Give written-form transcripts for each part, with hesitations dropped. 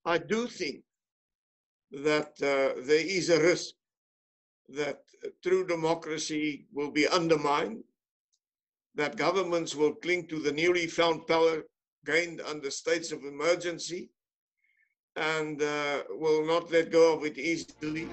I do think that there is a risk that true democracy will be undermined, that governments will cling to the newly found power gained under states of emergency and will not let go of it easily.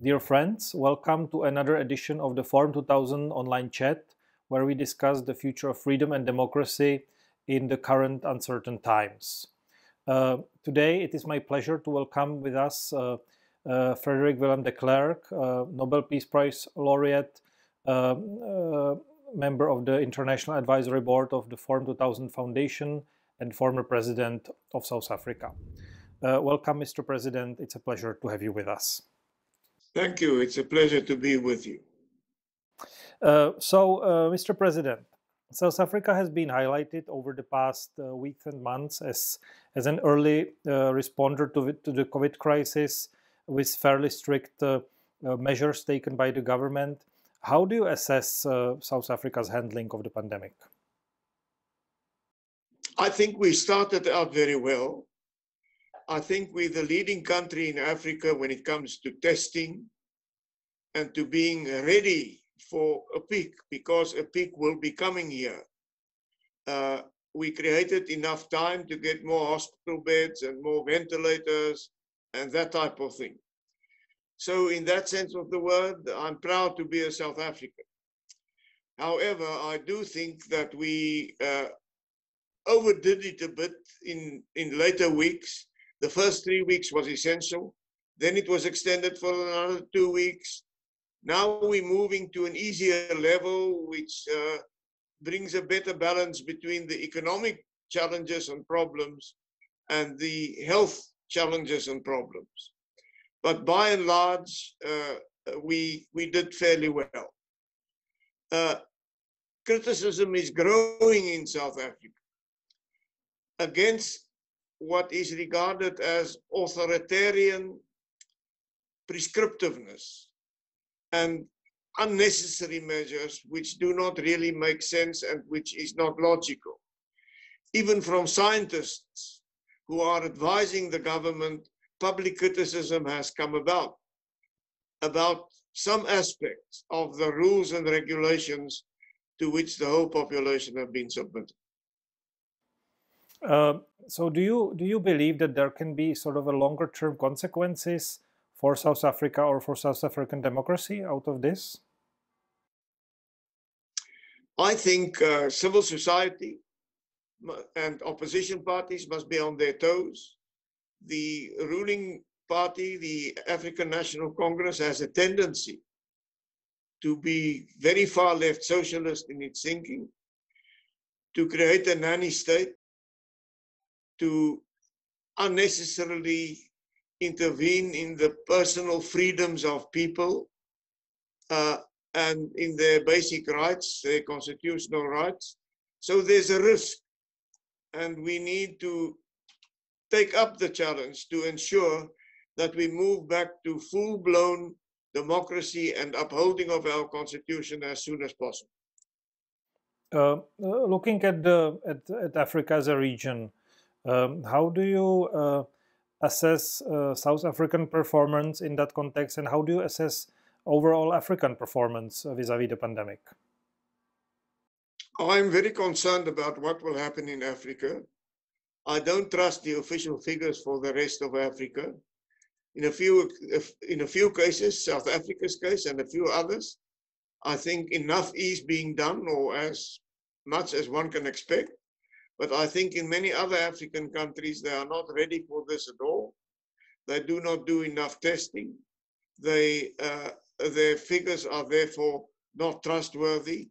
Dear friends, welcome to another edition of the Forum 2000 online chat, where we discuss the future of freedom and democracy in the current uncertain times. Today, it is my pleasure to welcome with us Frederik Willem de Klerk, Nobel Peace Prize laureate, member of the International Advisory Board of the Forum 2000 Foundation, and former President of South Africa. Welcome, Mr. President. It's a pleasure to have you with us. Thank you. It's a pleasure to be with you. Mr. President, South Africa has been highlighted over the past weeks and months as an early responder to the COVID crisis with fairly strict measures taken by the government. How do you assess South Africa's handling of the pandemic? I think we started out very well. I think we're the leading country in Africa when it comes to testing and to being ready for a peak, because a peak will be coming here. We created enough time to get more hospital beds and more ventilators and that type of thing. So in that sense of the word, I'm proud to be a South African. However, I do think that we overdid it a bit in later weeks. The first 3 weeks was essential. Then it was extended for another 2 weeks. Now we're moving to an easier level, which brings a better balance between the economic challenges and problems and the health challenges and problems. But by and large, we did fairly well. Criticism is growing in South Africa against what is regarded as authoritarian prescriptiveness and unnecessary measures which do not really make sense and which is not logical. Even from scientists who are advising the government, public criticism has come about some aspects of the rules and regulations to which the whole population have been submitted. So do you believe that there can be sort of a longer term consequences for South Africa or for South African democracy out of this? I think civil society and opposition parties must be on their toes. The ruling party, the African National Congress, has a tendency to be very far left socialist in its thinking, to create a nanny state, to unnecessarily intervene in the personal freedoms of people and in their basic rights, their constitutional rights. So there's a risk, and we need to take up the challenge to ensure that we move back to full-blown democracy and upholding of our constitution as soon as possible. Looking at Africa as a region, how do you assess South African performance in that context, and how do you assess overall African performance vis-a-vis the pandemic? I'm very concerned about what will happen in Africa. I don't trust the official figures for the rest of Africa. In a few cases, South Africa's case and a few others, I think enough is being done, or as much as one can expect. But I think in many other African countries, they are not ready for this at all. They do not do enough testing. Their figures are therefore not trustworthy.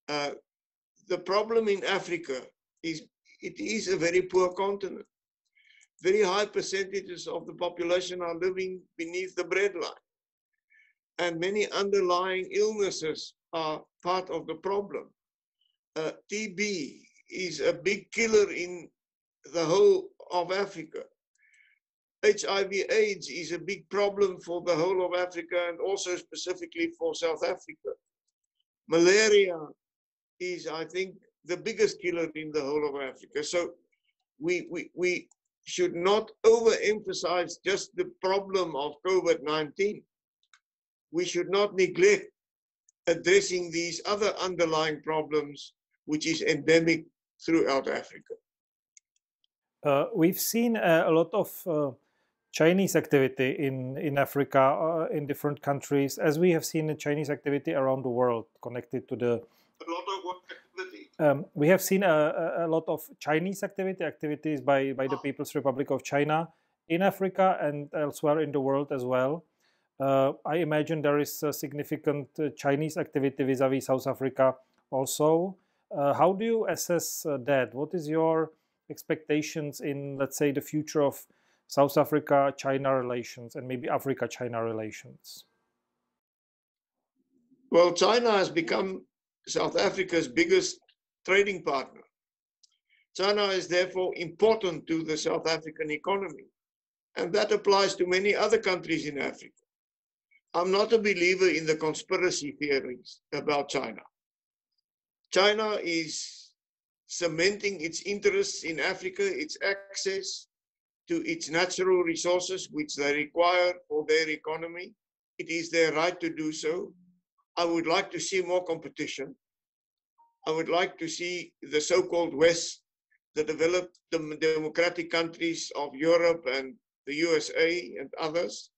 The problem in Africa is it is a very poor continent. Very high percentages of the population are living beneath the breadline. And many underlying illnesses are part of the problem. TB is a big killer in the whole of Africa. HIV/AIDS is a big problem for the whole of Africa and also specifically for South Africa. Malaria is, I think, the biggest killer in the whole of Africa. So we should not overemphasize just the problem of COVID-19. We should not neglect addressing these other underlying problems, which is endemic throughout Africa. We've seen a lot of Chinese activity in Africa, in different countries, as we have seen Chinese activity around the world connected to the... A lot of what activity? We have seen a lot of Chinese activities by the People's Republic of China in Africa and elsewhere in the world as well. I imagine there is a significant Chinese activity vis-a-vis South Africa also. How do you assess that? What is your expectations in, let's say, the future of South Africa-China relations and maybe Africa-China relations? Well, China has become South Africa's biggest trading partner. China is therefore important to the South African economy, and that applies to many other countries in Africa. I'm not a believer in the conspiracy theories about China. China is cementing its interests in Africa, its access to its natural resources, which they require for their economy. It is their right to do so. I would like to see more competition. I would like to see the so-called West, the developed democratic countries of Europe and the USA and others,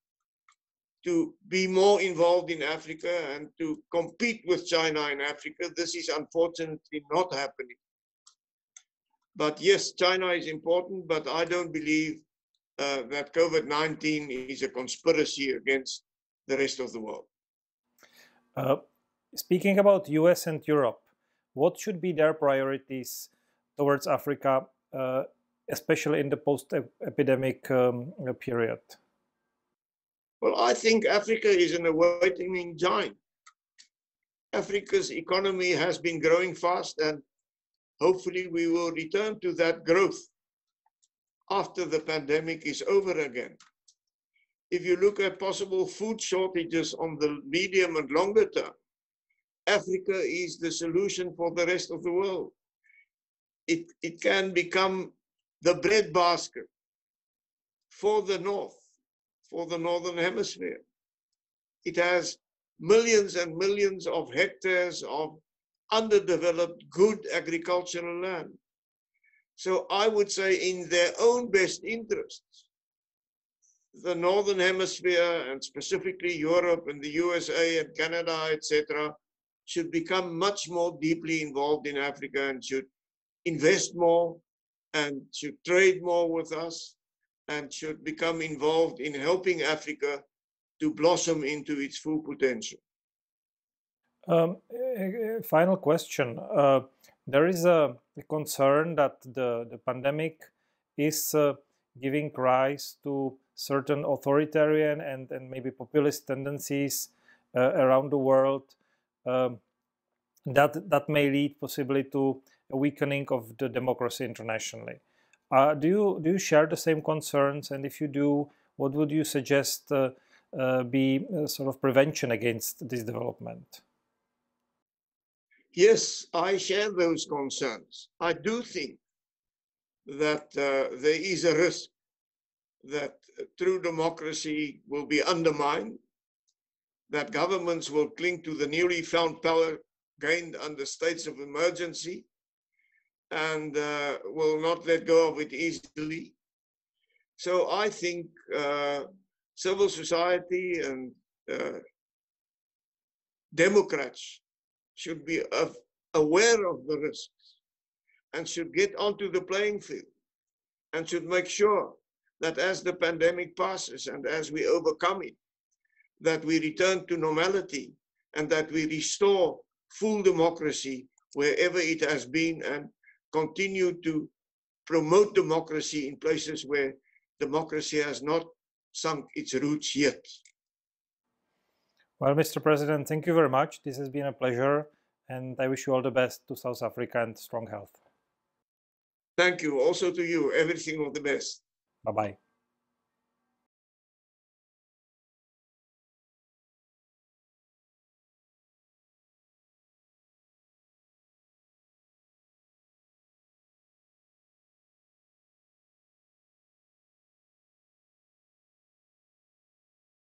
to be more involved in Africa and to compete with China in Africa. This is unfortunately not happening. But yes, China is important, but I don't believe that COVID-19 is a conspiracy against the rest of the world. Speaking about US and Europe, what should be their priorities towards Africa, especially in the post-epidemic period? Well, I think Africa is an awakening giant. Africa's economy has been growing fast, and hopefully we will return to that growth after the pandemic is over again. If you look at possible food shortages on the medium and longer term, Africa is the solution for the rest of the world. It can become the breadbasket for the North, for the Northern Hemisphere. It has millions and millions of hectares of underdeveloped, good agricultural land. So I would say in their own best interests, the Northern Hemisphere and specifically Europe and the USA and Canada, etc., should become much more deeply involved in Africa and should invest more and should trade more with us and should become involved in helping Africa to blossom into its full potential. Final question. There is a concern that the pandemic is giving rise to certain authoritarian and maybe populist tendencies around the world that may lead possibly to a weakening of the democracy internationally. Do you share the same concerns? And if you do, what would you suggest be sort of prevention against this development? Yes, I share those concerns. I do think that there is a risk that true democracy will be undermined, that governments will cling to the newly found power gained under states of emergency and will not let go of it easily. So I think civil society and Democrats should be aware of the risks and should get onto the playing field and should make sure that as the pandemic passes and as we overcome it, that we return to normality and that we restore full democracy wherever it has been and continue to promote democracy in places where democracy has not sunk its roots yet. Well, Mr. President, thank you very much. This has been a pleasure, and I wish you all the best to South Africa and strong health. Thank you. Also to you. Everything of the best. Bye-bye.